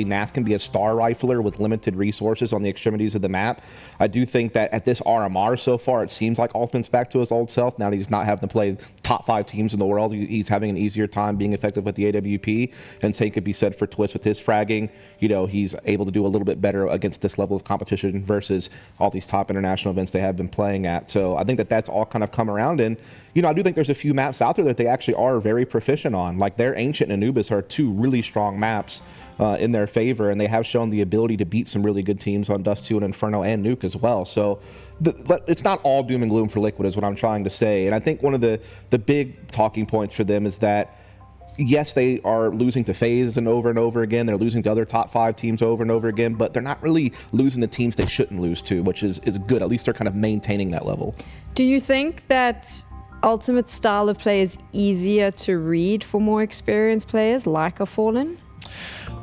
Nath can be a star rifler with limited resources on the extremities of the map. I do think that at this RMR so far, it seems like Ultimate's back to his old self. Now that he's not having to play top 5 teams in the world, he's having an easier time being effective with the AWP. And same could be said for Twist with his fragging. You know, he's able to do a little bit better against this level of competition versus all these top international events they have been playing at. So I think that that's all kind of come around. And, you know, I do think there's a few maps out there that they actually are very proficient on. Like their Ancient and Anubis are 2 really strong maps in their favor, and they have shown the ability to beat some really good teams on Dust 2 and Inferno and Nuke as well. So it's not all doom and gloom for Liquid is what I'm trying to say. And I think one of the big talking points for them is that, yes, they are losing to FaZe and over again. They're losing to other top 5 teams over and over again, but they're not really losing the teams they shouldn't lose to, which is good. At least they're kind of maintaining that level. Do you think that Ultimate's style of play is easier to read for more experienced players like a Fallen?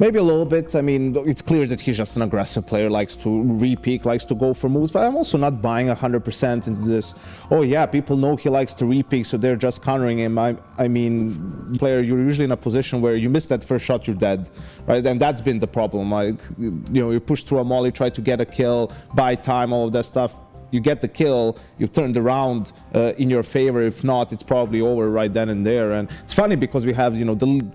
Maybe a little bit. I mean, it's clear that he's just an aggressive player, likes to re-peek, likes to go for moves, but I'm also not buying 100% into this. Oh yeah, people know he likes to re-peek, so they're just countering him. I mean, player, you're usually in a position where you miss that first shot, you're dead, right? And that's been the problem. Like, you know, you push through a molly, try to get a kill, buy time, all of that stuff. You get the kill, you've turned around in your favor. If not, it's probably over right then and there. And it's funny because we have, you know, the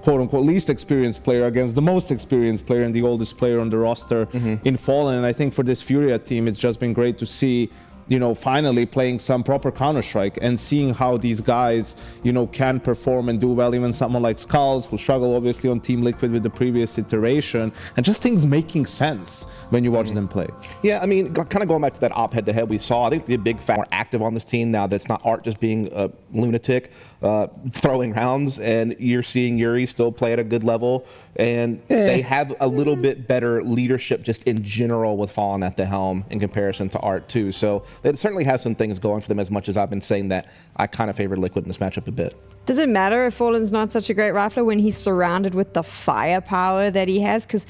quote-unquote least experienced player against the most experienced player and the oldest player on the roster in Fallen. And I think for this FURIA team, it's just been great to see, you know, finally playing some proper Counter-Strike and seeing how these guys, you know, can perform and do well. Even someone like Skulls, who struggled obviously on Team Liquid with the previous iteration, and just things making sense when you watch them play. Yeah, I mean, kind of going back to that op head-to-head we saw, I think the big fact more active on this team now that it's not Art just being a lunatic throwing rounds, and you're seeing Yuri still play at a good level, and they have a little bit better leadership just in general with Fallen at the helm in comparison to Art too. So it certainly has some things going for them, as much as I've been saying that I kind of favored Liquid in this matchup a bit. Does it matter if Fallen's not such a great rifler when he's surrounded with the firepower that he has? Because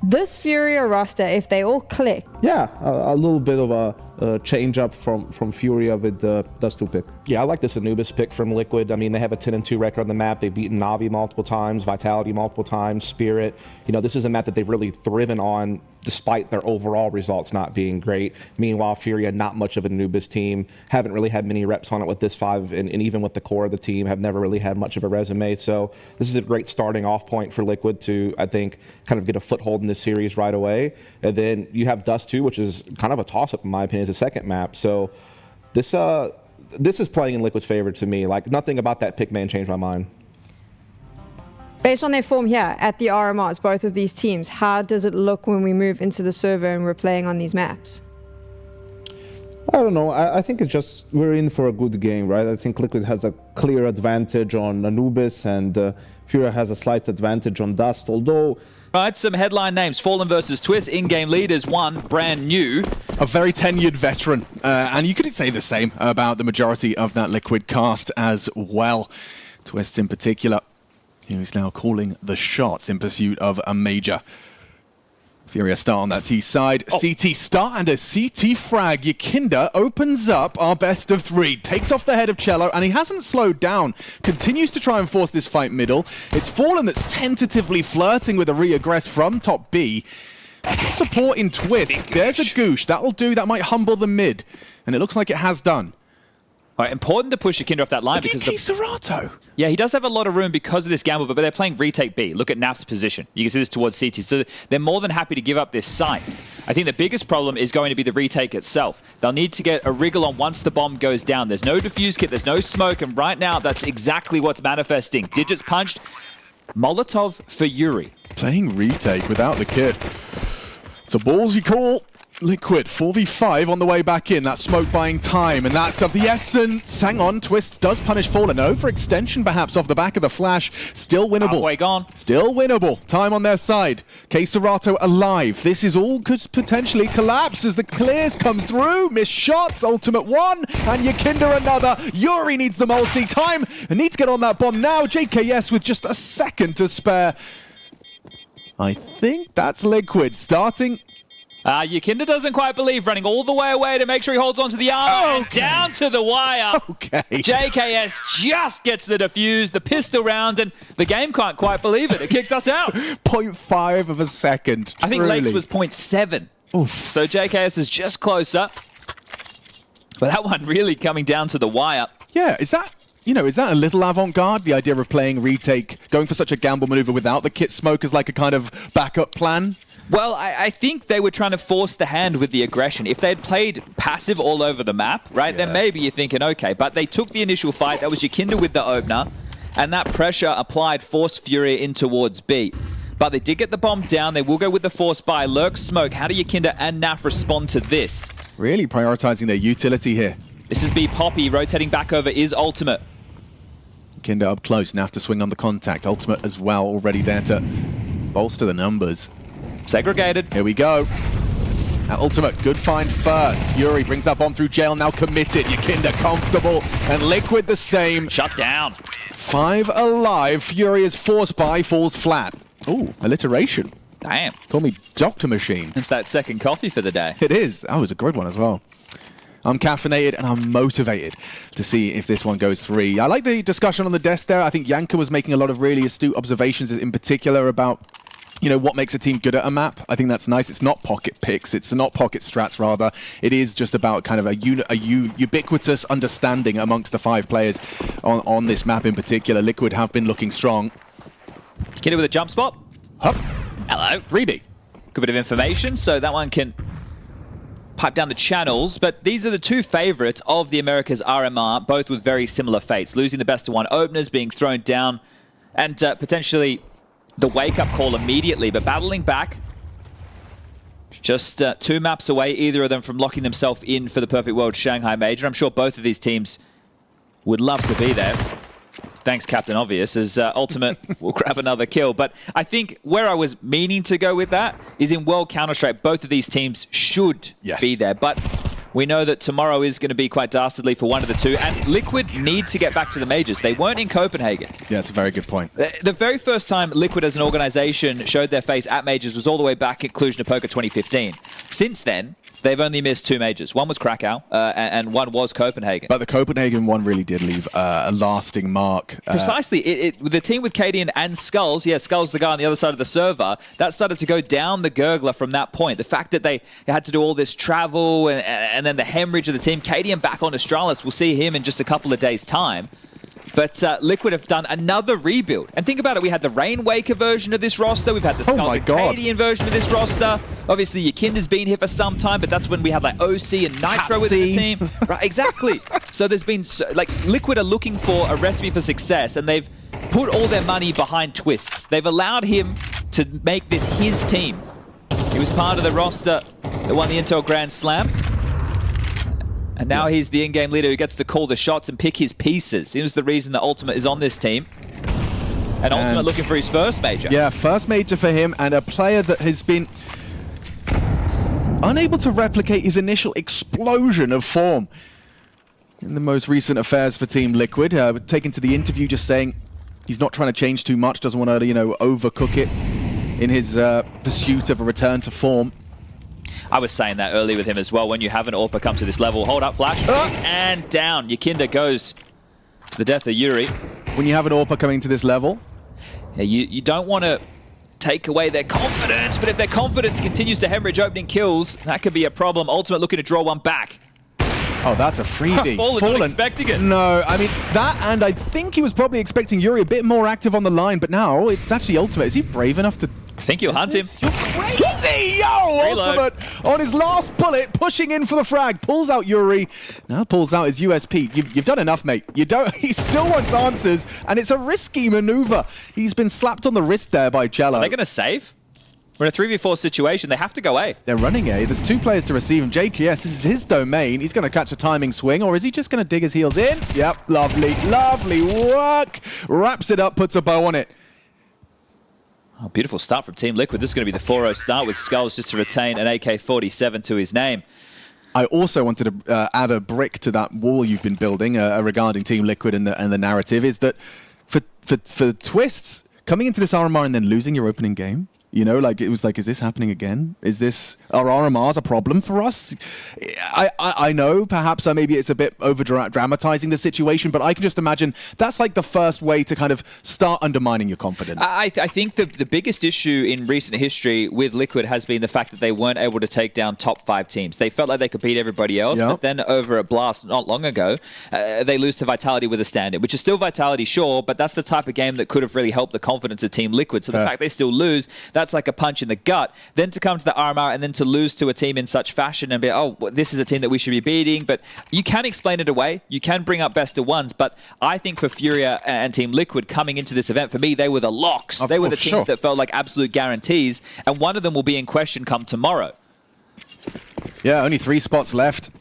this FURIA roster, if they all click... Yeah, a little bit of a change up from FURIA with the Dust 2 pick. Yeah, I like this Anubis pick from Liquid. I mean, they have a 10-2 record on the map. They've beaten Navi multiple times, Vitality multiple times, Spirit. You know, this is a map that they've really thriven on despite their overall results not being great. Meanwhile, FURIA, not much of an Anubis team. Haven't really had many reps on it with this 5, and even with the core of the team, have never really had much of a resume. So this is a great starting off point for Liquid to, I think, kind of get a foothold in this series right away. And then you have Dust 2, which is kind of a toss-up in my opinion, as a second map. So this is playing in Liquid's favor to me. Like, nothing about that pick man changed my mind. Based on their form here at the RMRs, both of these teams, how does it look when we move into the server and we're playing on these maps? I don't know. I think it's just we're in for a good game, right? I think Liquid has a clear advantage on Anubis, and FURIA has a slight advantage on Dust, although... Right, some headline names. Fallen versus Twist. In-game leaders, one brand new. A very tenured veteran. And you could say the same about the majority of that Liquid cast as well. Twist in particular, who's now calling the shots in pursuit of a major. FURIA start on that T side. CT start and a CT frag. Yakinda opens up our best of 3. Takes off the head of Cello, and he hasn't slowed down. Continues to try and force this fight middle. It's Fallen that's tentatively flirting with a re-aggress from top B. Support in Twist. There's a Goosh. That'll do. That might humble the mid. And it looks like it has done. Right, important to push Yakinda off that line because Serato. Yeah, he does have a lot of room because of this gamble, but they're playing retake B. Look at Naf's position. You can see this towards CT. So they're more than happy to give up this site. I think the biggest problem is going to be the retake itself. They'll need to get a wriggle on once the bomb goes down. There's no defuse kit, there's no smoke, and right now that's exactly what's manifesting. Digits punched. Molotov for Yuri. Playing retake without the kit. It's a ballsy call. Liquid 4v5 on the way back in. That smoke buying time, and that's of the essence. Hang on, Twist does punish Fallen. Overextension perhaps off the back of the flash. Still winnable. Halfway gone. Still winnable. Time on their side. Serato alive. This is all could potentially collapse as the clears comes through. Missed shots. Ultimate 1 and Yakinda another. Yuri needs the multi. Time and needs to get on that bomb now. JKS with just a second to spare. I think that's Liquid starting. Yakinda doesn't quite believe, running all the way away to make sure he holds on to the arm. And down to the wire. Okay. JKS just gets the defuse, the pistol round, and the game can't quite believe it. It kicked us out. 0.5 of a second. I think Truly. Lakes was 0.7. Oof. So JKS is just closer. But that one really coming down to the wire. Yeah, is that a little avant-garde, the idea of playing retake, going for such a gamble maneuver without the kit smoke as like a kind of backup plan? Well, I think they were trying to force the hand with the aggression. If they'd played passive all over the map, right, then maybe you're thinking, okay. But they took the initial fight. That was Yakinda with the opener. And that pressure applied forced FURIA in towards B. But they did get the bomb down. They will go with the force buy. Lurk smoke. How do Yakinda and Naf respond to this? Really prioritizing their utility here. This is B Poppy. Rotating back over is Ultimate. Yakinda up close. Naf to swing on the contact. Ultimate as well, already there to bolster the numbers. Segregated. Here we go. Ultimate, good find first. Yuri brings that bomb through jail, now committed. Yakinda comfortable, and Liquid the same. Shut down. 5 alive. Furia's force buy falls flat. Ooh, alliteration. Damn. Call me Dr. Machine. It's that second coffee for the day. It is. Oh, it was a good one as well. I'm caffeinated and I'm motivated to see if this one goes 3. I like the discussion on the desk there. I think Yanka was making a lot of really astute observations in particular about what makes a team good at a map. I think that's nice. It's not pocket picks. It's not pocket strats, rather. It is just about kind of a ubiquitous understanding amongst the 5 players on this map in particular. Liquid have been looking strong. Yakinda with a jump spot. Hup. Hello. 3B. Good bit of information, so that one can pipe down the channels. But these are the 2 favorites of the Americas RMR, both with very similar fates. Losing the best of 1 openers, being thrown down, and potentially the wake-up call immediately, but battling back. Just 2 maps away, either of them from locking themselves in for the Perfect World Shanghai Major. I'm sure both of these teams would love to be there. Thanks, Captain Obvious, as Ultimate will grab another kill. But I think where I was meaning to go with that is in World Counter-Strike, both of these teams should be there. But we know that tomorrow is going to be quite dastardly for one of the 2. And Liquid need to get back to the majors. They weren't in Copenhagen. Yeah, it's a very good point. The very first time Liquid as an organization showed their face at majors was all the way back at Cluj-Napoca 2015. Since then, they've only missed 2 majors. One was Krakow, and one was Copenhagen. But the Copenhagen one really did leave a lasting mark. Precisely. The team with Cadian and Skulls, Skulls the guy on the other side of the server, that started to go down the gurgler from that point. The fact that they had to do all this travel and then the hemorrhage of the team. Cadian back on Astralis. We'll see him in just a couple of days' time. But Liquid have done another rebuild. And think about it, we had the Rainwaker version of this roster. We've had the Skulls and Cadian version of this roster. Obviously, Yakinda's been here for some time, but that's when we had like OC and Nitro within the team. Right, exactly. So there's been, Liquid are looking for a recipe for success, and they've put all their money behind Twists. They've allowed him to make this his team. He was part of the roster that won the Intel Grand Slam. And now he's the in-game leader who gets to call the shots and pick his pieces. He was the reason that Ultimate is on this team. And Ultimate looking for his first major. Yeah, first major for him, and a player that has been unable to replicate his initial explosion of form in the most recent affairs for Team Liquid. Taken to the interview just saying he's not trying to change too much, doesn't want to, overcook it in his pursuit of a return to form. I was saying that earlier with him as well. When you have an AWPer come to this level, hold up, flash, and down. Yakinda goes to the death of Yuri. When you have an AWPer coming to this level, you don't want to take away their confidence, but if their confidence continues to hemorrhage opening kills, that could be a problem. Ultimate looking to draw one back. Oh, that's a freebie. Fallen. Not expecting it. No, I mean, that, and I think he was probably expecting Yuri a bit more active on the line, but now it's actually Ultimate. Is he brave enough to... I think you'll hunt him. You're crazy! Yo! Reload. Ultimate on his last bullet, pushing in for the frag. Pulls out Yuri. Now pulls out his USP. You've done enough, mate. You don't... He still wants answers, and it's a risky maneuver. He's been slapped on the wrist there by Cello. Are they going to save? We're in a 3v4 situation. They have to go A. They're running A. There's 2 players to receive him. JKS, this is his domain. He's going to catch a timing swing, or is he just going to dig his heels in? Yep, lovely, lovely work. Wraps it up, puts a bow on it. Oh, beautiful start from Team Liquid. This is going to be the 4-0 start with Skulls just to retain an AK-47 to his name. I also wanted to add a brick to that wall you've been building regarding Team Liquid and the narrative is that for Twists, coming into this RMR and then losing your opening game, You know, like it was like, is this happening again? Are RMRs a problem for us? I know perhaps maybe it's a bit over dramatizing the situation, but I can just imagine that's like the first way to kind of start undermining your confidence. I think the biggest issue in recent history with Liquid has been the fact that they weren't able to take down top 5 teams. They felt like they could beat everybody else, but then over at Blast not long ago, they lose to Vitality with a stand-in, which is still Vitality, sure, but that's the type of game that could have really helped the confidence of Team Liquid. So the fact they still lose, that's like a punch in the gut. Then to come to the RMR and then to lose to a team in such fashion and be, oh, this is a team that we should be beating. But you can explain it away. You can bring up best of ones. But I think for FURIA and Team Liquid coming into this event, for me, they were the locks. They were the teams that felt like absolute guarantees. And one of them will be in question come tomorrow. Yeah, only 3 spots left.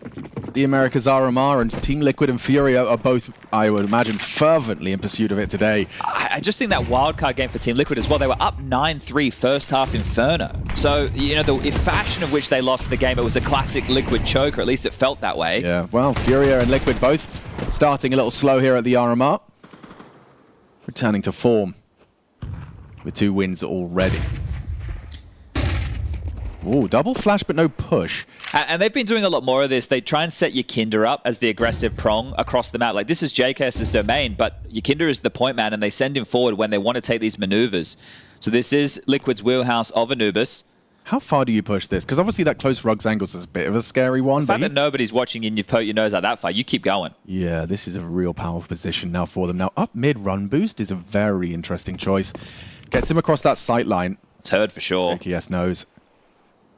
The Americas RMR and Team Liquid and FURIA are both, I would imagine, fervently in pursuit of it today. I just think that wildcard game for Team Liquid as well, they were up 9-3 first half Inferno. So, you know, the fashion of which they lost the game, it was a classic Liquid choke, or at least it felt that way. Yeah, well, FURIA and Liquid both starting a little slow here at the RMR. Returning to form with 2 wins already. Ooh, double flash, but no push. And they've been doing a lot more of this. They try and set Yakinda up as the aggressive prong across the map. Like, this is JKS's domain, but Yakinda is the point man, and they send him forward when they want to take these maneuvers. So this is Liquid's wheelhouse of Anubis. How far do you push this? Because obviously that close rugs angles is a bit of a scary one. The fact that nobody's watching and you've poked your nose out that far, you keep going. Yeah, this is a real powerful position now for them. Now, up mid run boost is a very interesting choice. Gets him across that sight line. Turd for sure. JKS knows.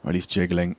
Or at least jiggling.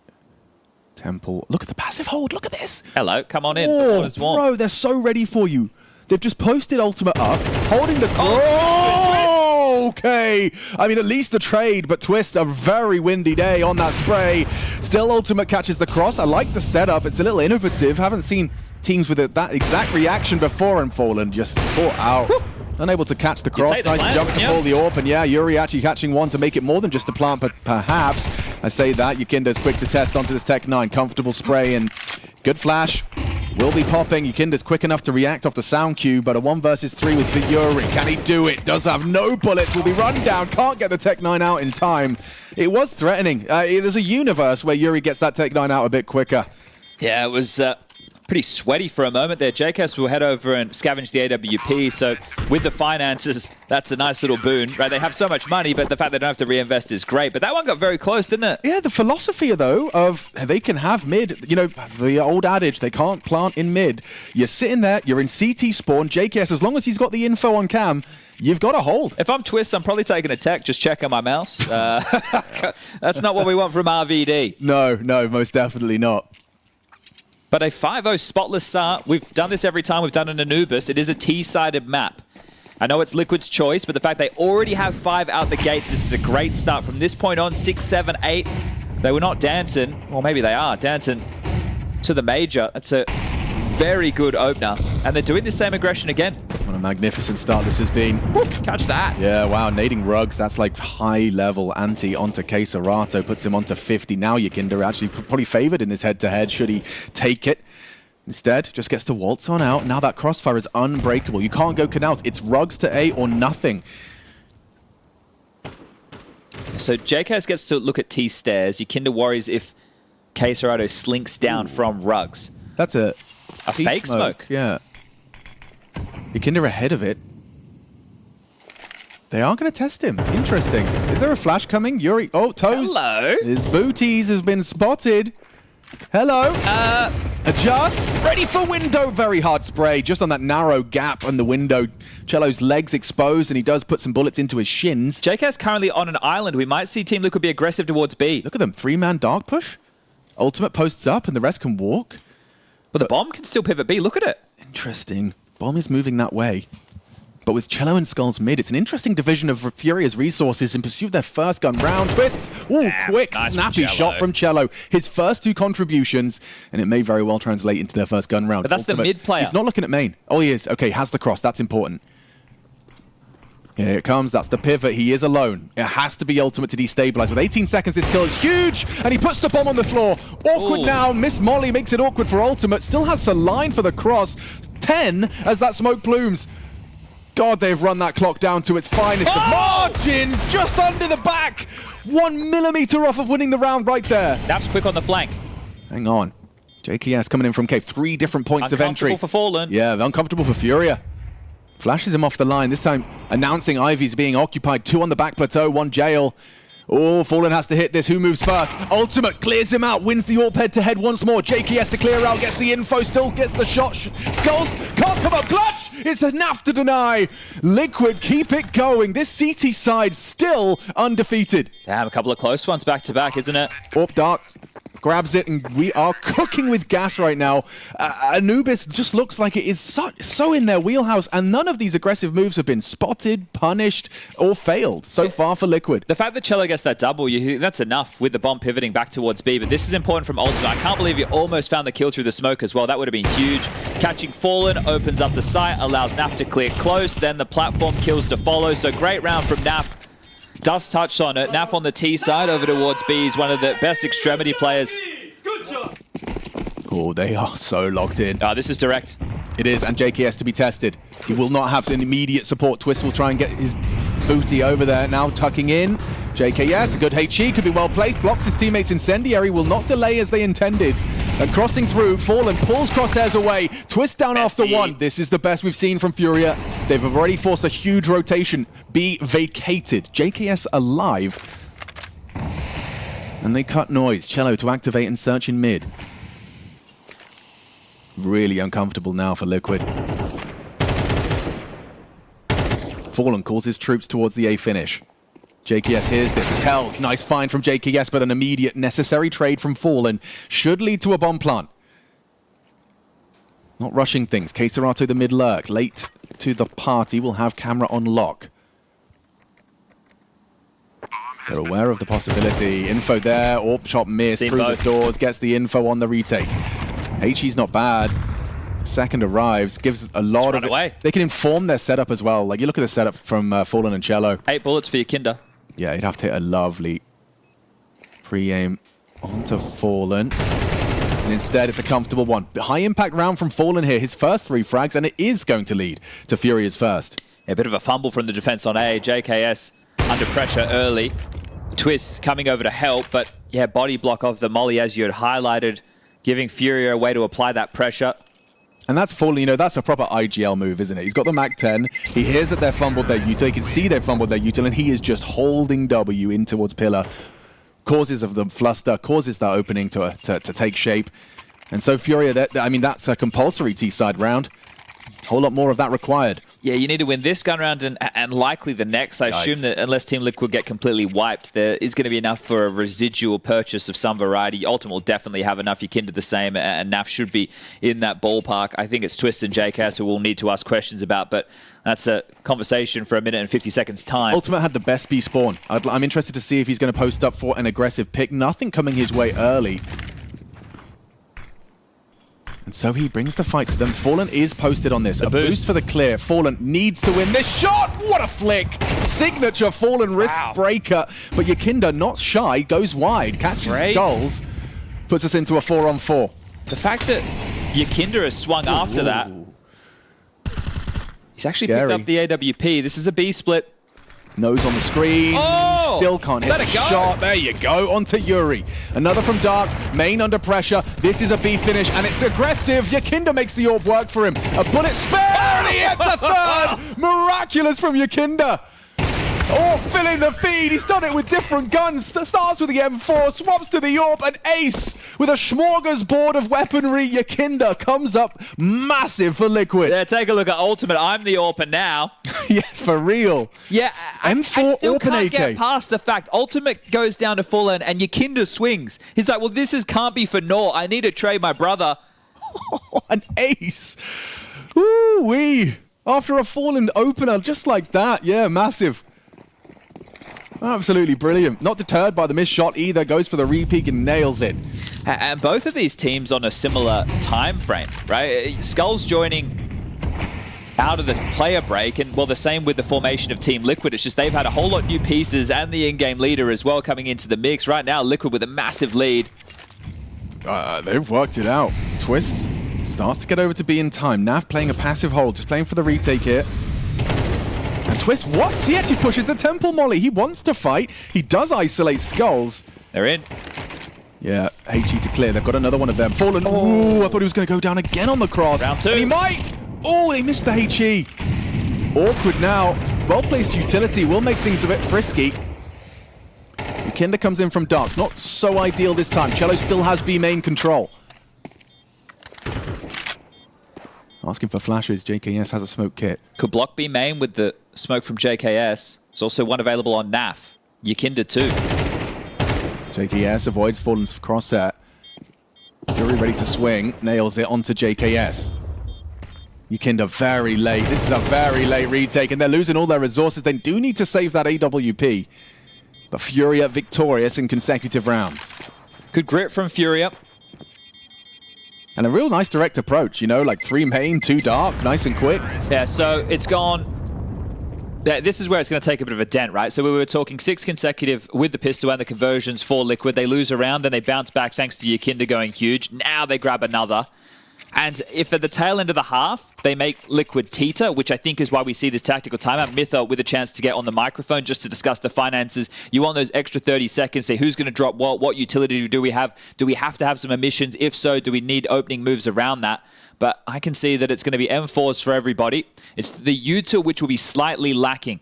Temple. Look at the passive hold. Look at this. Hello, come on in. Oh, bro, they're so ready for you. They've just posted ultimate up, holding the... Oh, okay. I mean, at least the trade, but Twist, a very windy day on that spray. Still ultimate catches the cross. I like the setup. It's a little innovative. Haven't seen teams with that exact reaction before, and Fallen just caught out. Unable to catch the cross. Nice jump to pull the AWP, and yeah, Yuri actually catching one to make it more than just a plant, but perhaps. I say that. Yakinda's quick to test onto this Tech 9. Comfortable spray and good flash. Will be popping. Yakinda's quick enough to react off the sound cue, but a 1 versus 3 with Yuri. Can he do it? Does have no bullets. Will be run down. Can't get the Tech 9 out in time. It was threatening. There's a universe where Yuri gets that Tech 9 out a bit quicker. Yeah, it was... pretty sweaty for a moment there. JKS will head over and scavenge the AWP, so with the finances, that's a nice little boon, right? They have so much money, but the fact they don't have to reinvest is great. But that one got very close, didn't it? Yeah, the philosophy, though, of they can have mid, you know, the old adage, they can't plant in mid. You're sitting there, you're in CT spawn, JKS, as long as he's got the info on cam, you've got to hold. If I'm Twist, I'm probably taking a tech, just checking my mouse. That's not what we want from RVD. No, most definitely not. But a 5-0 spotless start. We've done this every time we've done an Anubis. It is a T-sided map. I know it's Liquid's choice, but the fact they already have 5 out the gates, this is a great start. From this point on, 6, 7, 8, they were not dancing, or maybe they are, dancing to the major. That's a very good opener. And they're doing the same aggression again. What a magnificent start this has been. Woo, catch that. Yeah, wow, nading rugs. That's like high-level anti onto Keserato. Puts him onto 50. Now Yakinda actually probably favored in this head-to-head should he take it. Instead, just gets to waltz on out. Now that crossfire is unbreakable. You can't go canals. It's rugs to A or nothing. So JKS gets to look at T-stairs. Yakinda worries if Keserato slinks down from rugs. That's a fake smoke. Yeah. Yakinda ahead of it. They are going to test him. Interesting. Is there a flash coming? Yuri. Oh, Toes. Hello. His booties has been spotted. Hello. Adjust. Ready for window. Very hard spray. Just on that narrow gap on the window. Cello's legs exposed, and he does put some bullets into his shins. JK's currently on an island. We might see Team Liquid be aggressive towards B. Look at them. 3-man dark push. Ultimate posts up, and the rest can walk. But the bomb can still pivot B. Look at it. Interesting. Bomb is moving that way. But with Cello and Skulls mid, it's an interesting division of Furia's resources in pursuit of their first gun round. Twists! Ooh, quick, nice snappy shot from Cello. His first 2 contributions, and it may very well translate into their first gun round. But that's Ultimate. The mid player. He's not looking at main. Oh, he is. Okay, has the cross. That's important. Here it comes. That's the pivot. He is alone. It has to be ultimate to destabilize. With 18 seconds, this kill is huge, and he puts the bomb on the floor. Awkward now. Miss Molly makes it awkward for ultimate. Still has a line for the cross. 10 as that smoke blooms. God, they've run that clock down to its finest of margins, just under the back. 1 millimeter off of winning the round right there. Naf's quick on the flank. Hang on. JKS coming in from cave. 3 different points of entry. Uncomfortable for Fallen. Yeah, uncomfortable for Furia. Flashes him off the line. This time announcing Ivy's being occupied. 2 on the back plateau, 1 jail. Oh, Fallen has to hit this. Who moves first? Ultimate clears him out, wins the AWP head-to-head once more. JKS to clear out, gets the info, still gets the shot. Skulls can't come up clutch! It's enough to deny. Liquid keep it going. This CT side still undefeated. Damn, a couple of close ones back to back, isn't it? AWP Dark grabs it, and we are cooking with gas right now. Anubis just looks like it is so in their wheelhouse, and none of these aggressive moves have been spotted, punished, or failed so far for Liquid. The fact that Cello gets that double, that's enough with the bomb pivoting back towards B, but this is important from Ultimate. I can't believe you almost found the kill through the smoke as well. That would have been huge. Catching Fallen opens up the site, allows Naf to clear close, then the platform kills to follow. So great round from Naf. Does touch on it. Naf on the T side over towards B is one of the best extremity players. Oh, they are so locked in. This is direct. It is, and JKS to be tested. He will not have an immediate support. Twist will try and get his booty over there. Now tucking in. JKS, a good HE, could be well placed. Blocks his teammates Incendiary, will not delay as they intended. And crossing through, Fallen pulls crosshairs away. Twist down after 1. This is the best we've seen from Furia. They've already forced a huge rotation. B vacated. JKS alive. And they cut noise. Cello to activate and search in mid. Really uncomfortable now for Liquid. Fallen calls his troops towards the A finish. JKS hears this. It's held. Nice find from JKS, but an immediate necessary trade from Fallen should lead to a bomb plant. Not rushing things. Keserato the mid lurk. Late to the party. Will have camera on lock. They're aware of the possibility. Info there. AWP shot missed through the doors. Gets the info on the retake. HE's not bad. Second arrives, gives a lot of it. They can inform their setup as well. Like, you look at the setup from Fallen and Cello. 8 bullets for your Kinder. Yeah, you'd have to hit a lovely pre-aim onto Fallen. And instead, it's a comfortable one. High impact round from Fallen here. His first 3 frags, and it is going to lead to Furia's first. A bit of a fumble from the defense on A. JKS under pressure early. Twist coming over to help, but yeah, body block of the molly as you had highlighted, giving Furia a way to apply that pressure. And that's Fallen, you know, that's a proper IGL move, isn't it? He's got the Mac 10. He hears that they've fumbled their util. He can see they've fumbled their util, and he is just holding W in towards Pillar. Causes of the fluster, causes that opening to take shape. And so Furia, I mean, that's a compulsory T-side round. A whole lot more of that required. Yeah, you need to win this gun round and likely the next. I assume that unless Team Liquid get completely wiped, there is going to be enough for a residual purchase of some variety. Ultimate will definitely have enough. Your Kinder the same, and Naf should be in that ballpark. I think it's Twist and JKS who we'll need to ask questions about, but that's a conversation for 1 minute and 50 seconds time. Ultimate had the best B spawn. I'm interested to see if he's going to post up for an aggressive pick. Nothing coming his way early. And so he brings the fight to them. Fallen is posted on this. A boost for the clear. Fallen needs to win this shot. What a flick. Signature Fallen wrist breaker. But Yakinda, not shy, goes wide, catches skulls, puts us into a 4-on-4. The fact that Yakinda has swung after that. He's actually picked up the AWP. This is a B split. Nose on the screen. Oh, still can't hit the shot. There you go. Onto Yuri. Another from Dark. Main under pressure. This is a B finish, and it's aggressive. Yakinda makes the AWP work for him. A bullet spare, and he hits a third. Miraculous from Yakinda. Oh, filling the feed. He's done it with different guns. Starts with the M4, swaps to the AWP, and ace with a smorgasbord of weaponry. Yakinda comes up massive for Liquid. Yeah, take a look at Ultimate. I'm the AWPer now. Yes, for real. Yeah, M4 I still AWP and can't AK. get past the fact Ultimate goes down to Fallen and Yakinda swings. He's like, well, this can't be for naught. I need to trade my brother. An ace. Ooh-wee. After a Fallen opener just like that. Yeah, massive. Absolutely brilliant. Not deterred by the missed shot either. Goes for the re-peek and nails it. And both of these teams on a similar time frame, right? Skulls joining out of the player break, and well, the same with the formation of Team Liquid. It's just they've had a whole lot of new pieces and the in-game leader as well coming into the mix. Right now, Liquid with a massive lead. They've worked it out. Twist starts to get over to B in time. Naf playing a passive hold, just playing for the retake here. And Twist, what? He actually pushes the temple molly. He wants to fight. He does isolate Skulls. They're in. Yeah, HE to clear. They've got another one of them. Fallen. Ooh, I thought he was going to go down again on the cross. Round 2. And he might. Oh, they missed the HE. Awkward now. Well-placed utility will make things a bit frisky. Kinder comes in from dark. Not so ideal this time. Cello still has B main control. Asking for flashes. JKS has a smoke kit. Could block B main with the smoke from JKS. There's also one available on NAF. Yakinda too. JKS avoids Fallen's crosshair. Fury ready to swing. Nails it onto JKS. Yakinda very late. This is a very late retake, and they're losing all their resources. They do need to save that AWP. But Furia victorious in consecutive rounds. Good grit from Furia. And a real nice direct approach, you know, like 3 main, 2 dark, nice and quick. Yeah, so it's gone. Yeah, this is where it's going to take a bit of a dent, right? So we were talking 6 consecutive with the pistol and the conversions for Liquid. They lose a round, then they bounce back thanks to Yakinda going huge. Now they grab another. And if at the tail end of the half, they make Liquid teeter, which I think is why we see this tactical timeout. Mytho with a chance to get on the microphone just to discuss the finances. You want those extra 30 seconds, say who's going to drop what utility do we have? Do we have to have some emissions? If so, do we need opening moves around that? But I can see that it's going to be M4s for everybody. It's the util which will be slightly lacking.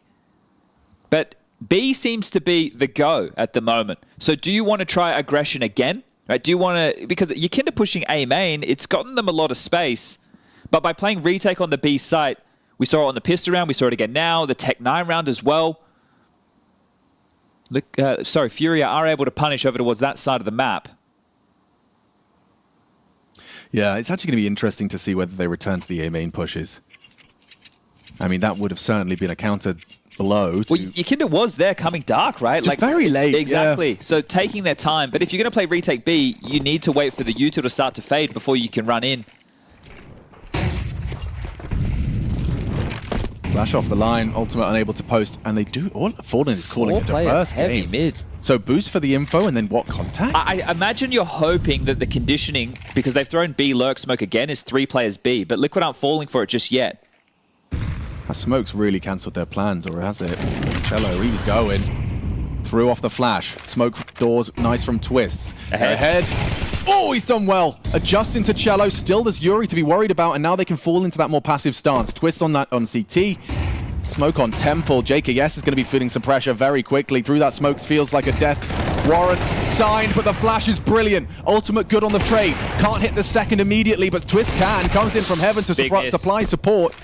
But B seems to be the go at the moment. So do you want to try aggression again? Right, do you want to, because Yakinda pushing A main, it's gotten them a lot of space, but by playing retake on the B site, we saw it on the pistol round, we saw it again now, the Tech 9 round as well. Furia are able to punish over towards that side of the map. Yeah, it's actually going to be interesting to see whether they return to the A main pushes. I mean, that would have certainly been a counter blow. Well, Yakinda was there coming dark, right? Just very late. Exactly. Yeah. So taking their time. But if you're going to play retake B, you need to wait for the util to start to fade before you can run in. Flash off the line, Ultimate unable to post, and they do. All Fallen is calling it a first heavy game. mid. So boost for the info, and then what contact? I imagine you're hoping that the conditioning, because they've thrown B lurk smoke again, is 3 players B, but Liquid aren't falling for it just yet. That smoke's really cancelled their plans, or has it? Cello, he was going. Threw off the flash. Smoke doors, nice from Twists. Ahead. Oh, he's done well. Adjusting to Cello. Still there's Yuri to be worried about, and now they can fall into that more passive stance. Twist on that on CT. Smoke on Temple. JKS is going to be feeling some pressure very quickly. Through that smoke feels like a death warrant signed, but the flash is brilliant. Ultimate good on the trade. Can't hit the second immediately, but Twist can. Comes in from heaven to supply support.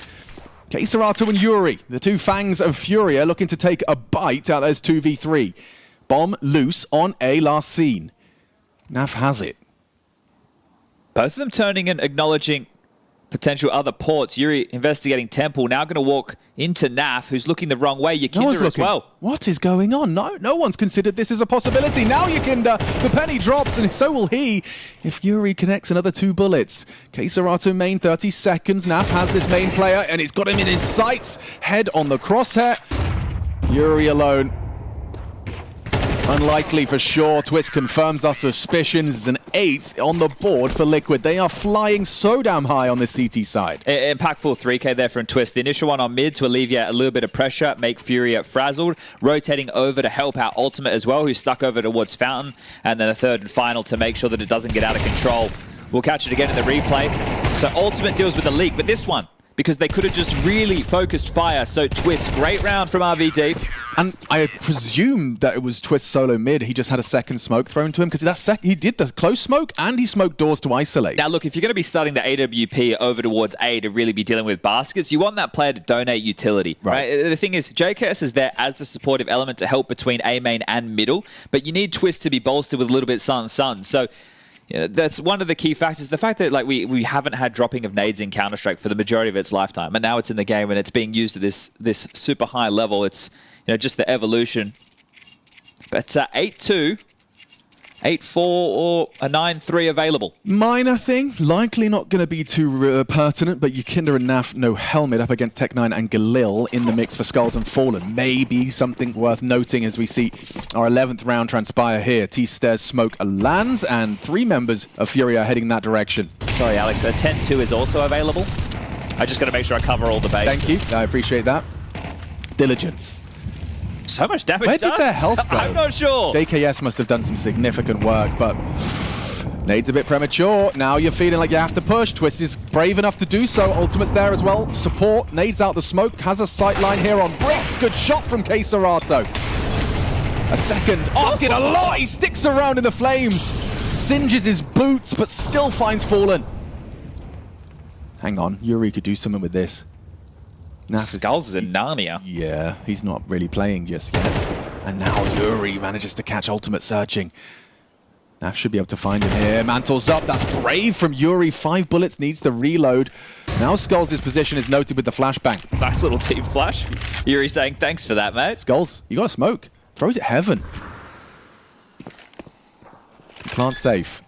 Keserato and Yuri, the 2 fangs of Furia, looking to take a bite out of those 2v3. Bomb loose on A last seen. Naf has it. Both of them turning and acknowledging potential other ports. Yuri investigating Temple, now going to walk into Naf, who's looking the wrong way. Yakinda as well. What is going on? No one's considered this as a possibility. Now Yakinda, the penny drops, and so will he if Yuri connects another 2 bullets. Keserato main, 30 seconds. Naf has this main player, and he's got him in his sights. Head on the crosshair. Yuri alone. Unlikely for sure. Twist confirms our suspicions. It's an 8th on the board for Liquid. They are flying so damn high on the CT side. Impactful 3k there from Twist. The initial one on mid to alleviate a little bit of pressure, make Furia frazzled. Rotating over to help out Ultimate as well, who's stuck over towards Fountain. And then a 3rd and final to make sure that it doesn't get out of control. We'll catch it again in the replay. So Ultimate deals with the leak, but this one, because they could have just really focused fire. So Twist, great round from RVD. And I presume that it was Twist solo mid. He just had a second smoke thrown to him because he did the close smoke and he smoked doors to isolate. Now look, if you're going to be starting the AWP over towards A to really be dealing with baskets, you want that player to donate utility, right? The thing is, JKS is there as the supportive element to help between A main and middle, but you need Twist to be bolstered with a little bit sun. So that's one of the key factors. The fact that we haven't had dropping of nades in Counter-Strike for the majority of its lifetime, and now it's in the game and it's being used at this super high level. It's just the evolution. But 8-2, 8-4, or a 9-3 available. Minor thing, likely not going to be too pertinent, but Yakinda and Naf no helmet up against Tech 9 and Galil in the mix for Skulls and Fallen. Maybe something worth noting as we see our 11th round transpire here. T-Stairs smoke lands, and 3 members of Furia are heading that direction. Sorry, Alex, a 10-2 is also available. I just got to make sure I cover all the bases. Thank you, I appreciate that. Diligence. So much damage Where done. did their health go? I'm not sure. JKS must have done some significant work, but Nade's a bit premature. Now you're feeling like you have to push. Twist is brave enough to do so. Ultimate's there as well. Support. Nade's out the smoke. Has a sight line here on Bricks. Good shot from Keserato. A second. Asking a lot. He sticks around in the flames. Singes his boots, but still finds Fallen. Hang on. Yuri could do something with this. Skulls is in Narnia. Yeah, he's not really playing just yet. And now Yuri manages to catch Ultimate searching. Naf should be able to find him here. Mantles up. That's brave from Yuri. 5 bullets, needs to reload. Now Skulls' position is noted with the flashbang. Nice little team flash. Yuri saying thanks for that, mate. Skulls, you got to smoke. Throws it heaven. Plant safe.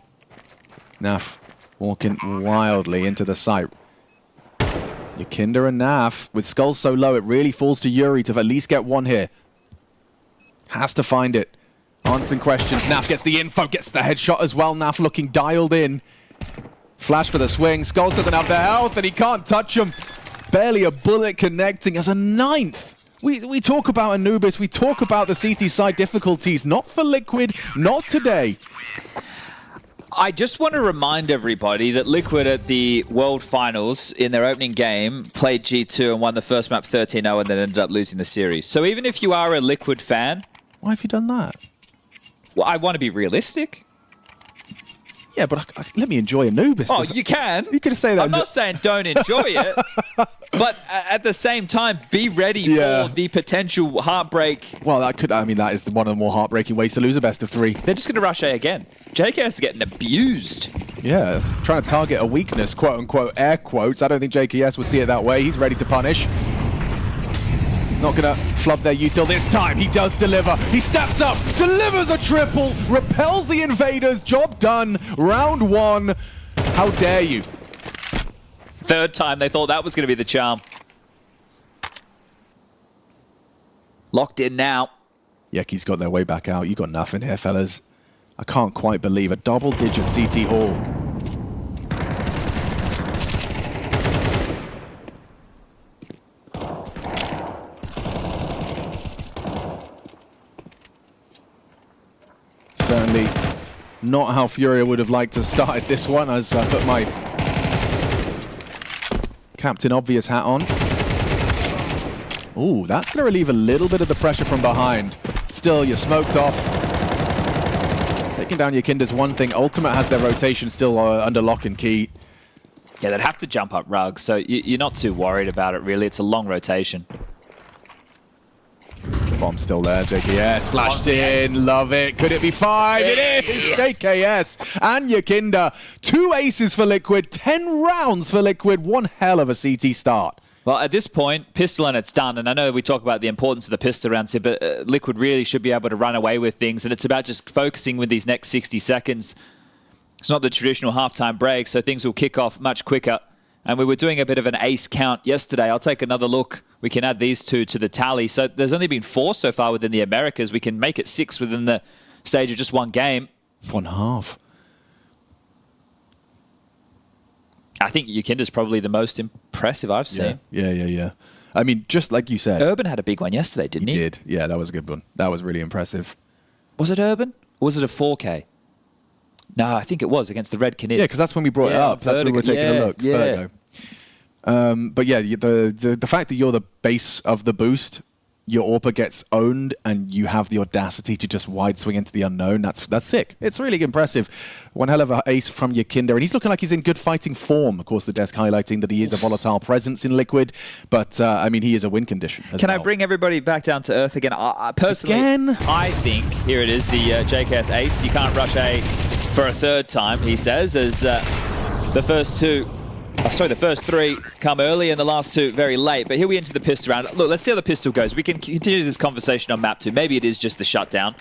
Naf walking wildly into the site. Yakinda and Naf, with Skulls so low, it really falls to Yuri to at least get one here. Has to find it. Answering questions. Naf gets the info, gets the headshot as well. Naf looking dialed in. Flash for the swing. Skulls doesn't have the health and he can't touch him. Barely a bullet connecting as a 9th. We talk about Anubis, we talk about the CT side difficulties. Not for Liquid, not today. I just want to remind everybody that Liquid at the World Finals in their opening game played G2 and won the first map 13-0 and then ended up losing the series. So even if you are a Liquid fan... Why have you done that? Well, I want to be realistic. Yeah, but let me enjoy Anubis. Oh, you can. You could say that. I'm not saying don't enjoy it, but at the same time, be ready for the potential heartbreak. Well, that is one of the more heartbreaking ways to lose a best of 3. They're just going to rush A again. JKS is getting abused. Yeah, trying to target a weakness, quote unquote, air quotes. I don't think JKS would see it that way. He's ready to punish. Not gonna flub their util this time. He does deliver. He steps up, delivers a triple, repels the invaders. Job done. Round 1. How dare you? Third time they thought that was going to be the charm. Locked in now. Yeki's got their way back out. You got nothing here, fellas. I can't quite believe a double-digit CT haul. Certainly not how FURIA would have liked to have started this one, as I put my Captain Obvious hat on. Ooh, that's going to relieve a little bit of the pressure from behind. Still, you're smoked off. Taking down Yakinda's one thing. Ultimate has their rotation still under lock and key. Yeah, they'd have to jump up Rug, so you're not too worried about it, really. It's a long rotation. Bomb's still there. JKS flashed in. Love it. Could it be 5? It is. JKS and Yakinda. 2 aces for Liquid. 10 rounds for Liquid. One hell of a CT start. Well, at this point, pistol and it's done. And I know we talk about the importance of the pistol rounds here, but Liquid really should be able to run away with things. And it's about just focusing with these next 60 seconds. It's not the traditional halftime break, so things will kick off much quicker. And we were doing a bit of an ace count yesterday. I'll take another look. We can add these 2 to the tally. So there's only been 4 so far within the Americas. We can make it 6 within the stage of just one game. 1/2. I think Yakinda's probably the most impressive I've seen. Yeah. I mean, just like you said. Urban had a big one yesterday, didn't he? He did. Yeah, that was a good one. That was really impressive. Was it Urban? Or was it a 4K? No, I think it was against the Red Canids. Yeah, because that's when we brought it up. That's when we were taking a look. Yeah. But yeah, the fact that you're the base of the boost, your AWPer gets owned and you have the audacity to just wide swing into the unknown, that's sick. It's really impressive. One hell of an ace from Yakinda, and he's looking like he's in good fighting form. Of course, the desk highlighting that he is a volatile presence in Liquid, but I mean, he is a win condition as Can well. I bring everybody back down to earth again? Personally, I think, here it is, the JKS ace. You can't rush A for a 3rd time, he says, as the first 3 come early and the last 2 very late. But here we enter the pistol round. Look, let's see how the pistol goes. We can continue this conversation on map 2. Maybe it is just the shutdown.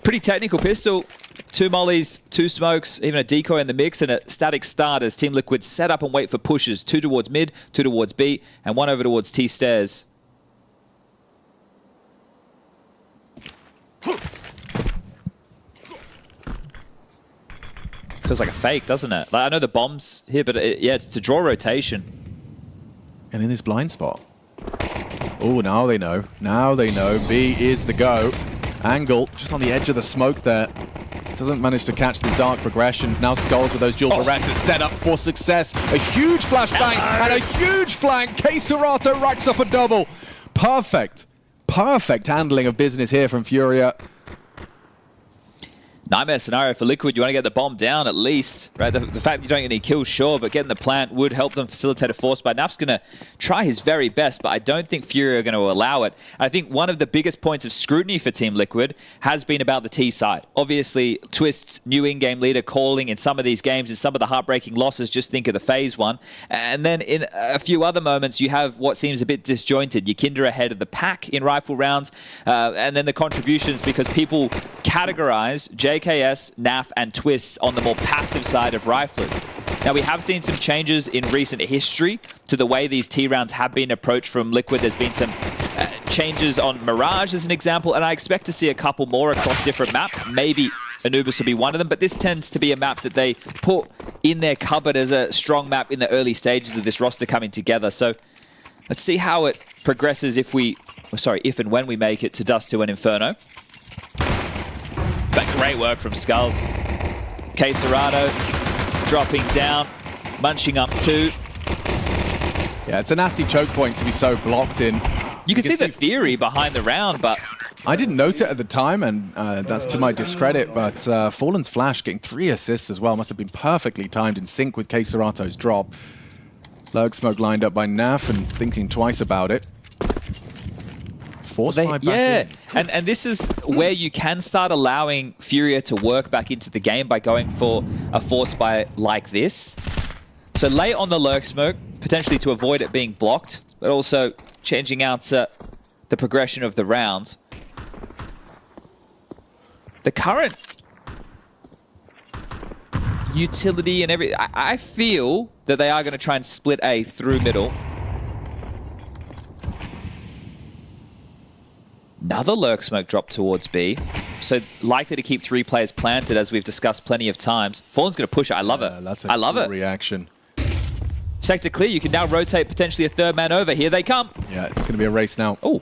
Pretty technical pistol. 2 mollies, 2 smokes, even a decoy in the mix, and a static start as Team Liquid set up and wait for pushes. 2 towards mid, 2 towards B, and 1 over towards T stairs. Feels like a fake, doesn't it? Like, I know the bomb's here, but yeah, it's to draw rotation. And in this blind spot. Oh, now they know. Now they know. B is the go. Angle just on the edge of the smoke there. Doesn't manage to catch the dark progressions. Now Skulls with those dual Berettas set up for success. A huge flashbang and a huge flank. K-Serato racks up a double. Perfect. Perfect handling of business here from FURIA. Nightmare scenario for Liquid. You want to get the bomb down at least, right? The fact that you don't get any kills, sure, but getting the plant would help them facilitate a force buy. Naf's going to try his very best, but I don't think FURIA are going to allow it. I think one of the biggest points of scrutiny for Team Liquid has been about the T side. Obviously, Twist's new in-game leader calling in some of these games, in some of the heartbreaking losses, just think of the phase one. And then in a few other moments, you have what seems a bit disjointed. Yekindra ahead of the pack in rifle rounds, and then the contributions, because people categorize JKS, NAF, and Twists on the more passive side of riflers. Now, we have seen some changes in recent history to the way these T rounds have been approached from Liquid. There's been some changes on Mirage as an example, and I expect to see a couple more across different maps. Maybe Anubis will be one of them, but this tends to be a map that they put in their cupboard as a strong map in the early stages of this roster coming together. So let's see how it progresses if and when we make it to Dust 2 and Inferno. But great work from Skulls. K-Serato dropping down, munching up 2. Yeah, it's a nasty choke point to be so blocked in. You can see the theory behind the round, but I didn't note it at the time, and that's to my discredit, but Fallen's flash getting 3 assists as well must have been perfectly timed in sync with K-Serato's drop. Lurk smoke lined up by Naf and thinking twice about it. Yeah, and this is where you can start allowing FURIA to work back into the game by going for a force buy like this. So late on the lurk smoke, potentially to avoid it being blocked, but also changing out the progression of the rounds. The current utility and I feel that they are going to try and split A through middle. Another lurk smoke drop towards B. So likely to keep 3 players planted, as we've discussed plenty of times. Fallen's going to push it. I love it. That's a I love it. reaction. Sector clear. You can now rotate potentially a 3rd man over. Here they come. Yeah, it's going to be a race now. Oh.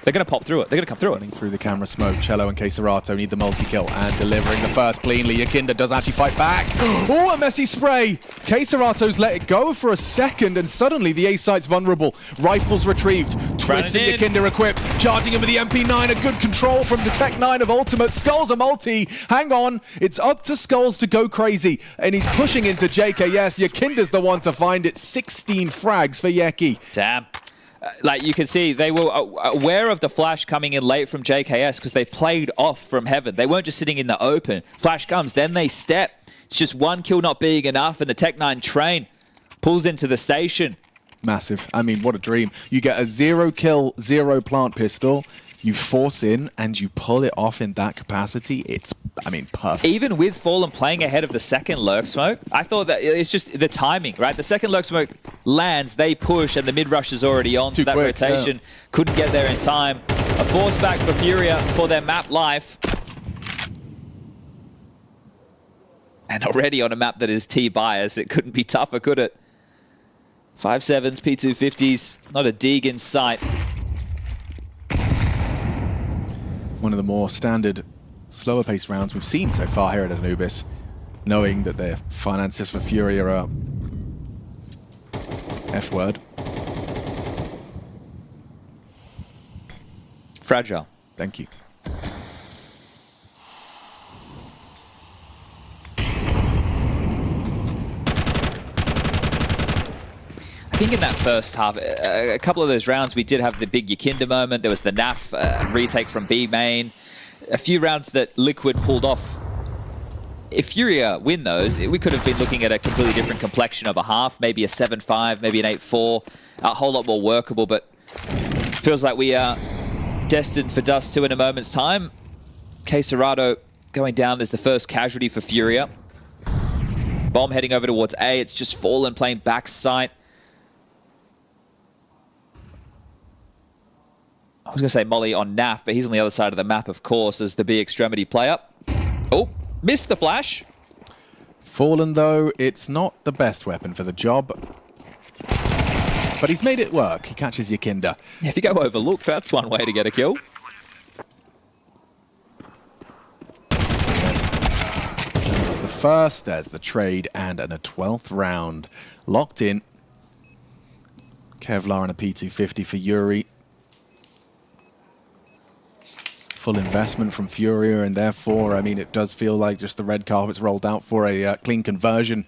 They're going to pop through it. They're going to come through it. Running through the camera smoke, Cello and K-Serato need the multi-kill and delivering the first cleanly. Yekindra does actually fight back. Oh, a messy spray! K-Serato's let it go for a second and suddenly the A site's vulnerable. Rifles retrieved. Twist and Yekindra equipped. Charging him with the MP9. A good control from the Tech 9 of Ultimate. Skulls a multi. Hang on. It's up to Skulls to go crazy. And he's pushing into JKS. Yekindra's the one to find it. 16 frags for Yeki. Damn. Like you can see, they were aware of the flash coming in late from JKS because they played off from heaven. They weren't just sitting in the open. Flash comes, then they step. It's just 1 kill not being enough, and the Tech 9 train pulls into the station. Massive. I mean, what a dream. You get a 0 kill, 0 plant pistol. You force in and you pull it off in that capacity. It's, I mean, perfect. Even with Fallen playing ahead of the second lurk smoke, I thought that it's just the timing, right? The second lurk smoke lands, they push, and the mid rush is already on. So that quick, rotation couldn't get there in time. A force back for FURIA for their map life. And already on a map that is T-bias, it couldn't be tougher, could it? 5.7s, P250s, not a dig in sight. One of the more standard, slower paced rounds we've seen so far here at Anubis, knowing that their finances for FURIA are F-word. Fragile. Thank you. I think in that first half, a couple of those rounds, we did have the big Yekindra moment. There was the Naf retake from B main. A few rounds that Liquid pulled off. If FURIA win those, we could have been looking at a completely different complexion of a half, maybe a 7-5, maybe an 8-4, a whole lot more workable, but feels like we are destined for Dust 2 in a moment's time. K-Serato going down as the first casualty for FURIA. Bomb heading over towards A. It's just Fallen playing backside. I was going to say Molly on Naf, but he's on the other side of the map, of course, as the B extremity player. Oh, missed the flash. Fallen, though, it's not the best weapon for the job. but he's made it work. He catches Yakinda. Yeah, if you go overlook, that's one way to get a kill. There's the first, there's the trade, and a 12th round. Locked in. Kevlar and a P250 for Yuri. Full investment from FURIA, and therefore, I mean, it does feel like just the red carpet's rolled out for a clean conversion.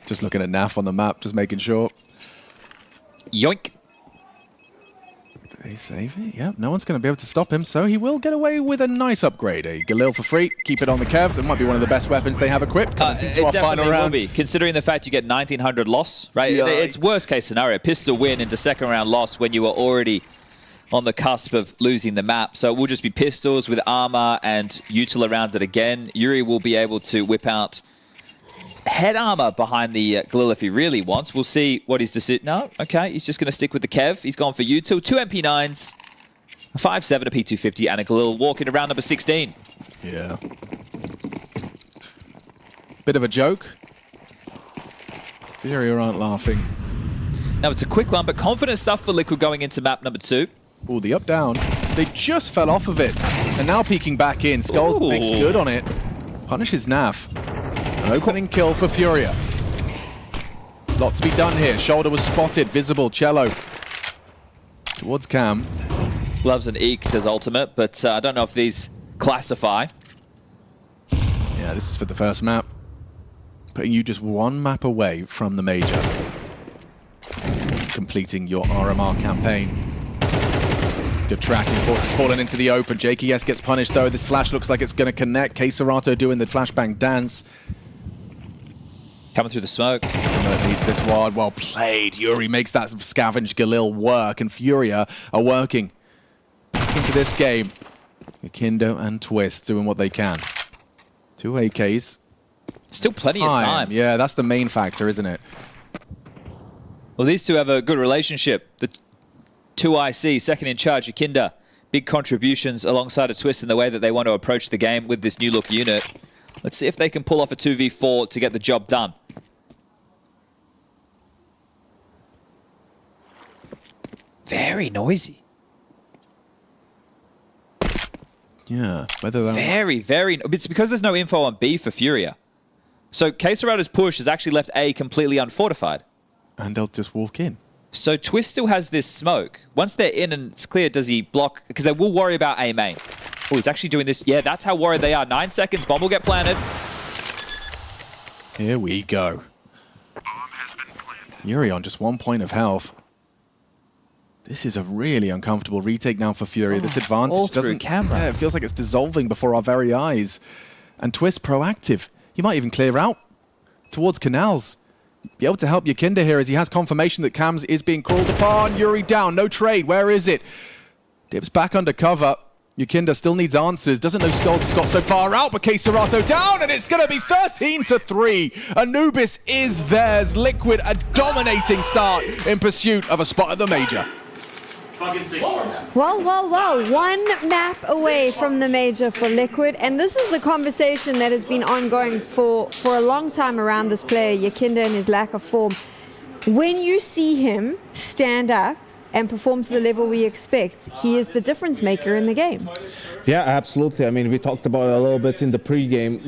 Just looking at NAF on the map, just making sure. Yoink. They save it? Yep, no one's going to be able to stop him, so he will get away with a nice upgrade. A Galil for free, keep it on the Kev. It might be one of the best weapons they have equipped. It definitely will be, considering the fact you get 1900 loss, right? Yikes. It's worst case scenario. Pistol win into second round loss when you were already on the cusp of losing the map. So it will just be pistols with armor and util around it again. Yuri will be able to whip out head armor behind the Galil if he really wants. We'll see what his decision. No, okay, he's just going to stick with the Kev. He's gone for util. 2 MP9s, a 5.7, a P250, and a Galil walking around number 16. Yeah. Bit of a joke. FURIA aren't laughing. Now it's a quick one, but confident stuff for Liquid going into map number 2. Oh, the up down. They just fell off of it. And now peeking back in. Skulls Ooh. makes good on it. Punishes NAF. An opening kill for FURIA. Lot to be done here. Shoulder was spotted. Visible. Cello. Towards Cam. Loves an eked as ultimate, but I don't know if these classify. Yeah, this is for the first map. Putting you just one map away from the major. Completing your RMR campaign. Good tracking. Forces fallen into the open. JKS gets punished though. This flash looks like it's going to connect. K-Serato doing the flashbang dance. Coming through the smoke. Needs this ward. Well played. Yuri makes that scavenge Galil work, and FURIA are working into this game. Yakindo and Twist doing what they can. 2 AKs. Still plenty of time. Yeah, that's the main factor, isn't it? Well, these two have a good relationship. The 2IC, second in charge, Yakinda, big contributions alongside a Twist in the way that they want to approach the game with this new look unit. Let's see if they can pull off a 2v4 to get the job done. Very noisy. Yeah, whether that... Very... It's because there's no info on B for FURIA. So K-Serato's push has actually left A completely unfortified. And they'll just walk in. So Twist still has this smoke. Once they're in and it's clear, does he block? Because they will worry about A main. Oh, he's actually doing this. Yeah, that's how worried they are. 9 seconds, bomb will get planted. Here we go. Yuri on just 1 point of health. This is a really uncomfortable retake now for FURIA. This advantage all through doesn't... camera. Yeah, it feels like it's dissolving before our very eyes. And Twist proactive. He might even clear out towards canals. Be able to help Yakinda here as he has confirmation that Cams is being crawled upon. Yuri down, no trade. Where is it? Dips back under cover. Yakinda still needs answers. Doesn't know Skulls has got so far out, but K-Serato down, and it's going to be 13-3. Anubis is theirs. Liquid a dominating start in pursuit of a spot at the major. Well. 1 map away from the major for Liquid, and this is the conversation that has been ongoing for a long time around this player, Yakinda, and his lack of form. When you see him stand up and perform to the level we expect, he is the difference maker in the game. Yeah, absolutely. I mean, we talked about it a little bit in the pregame.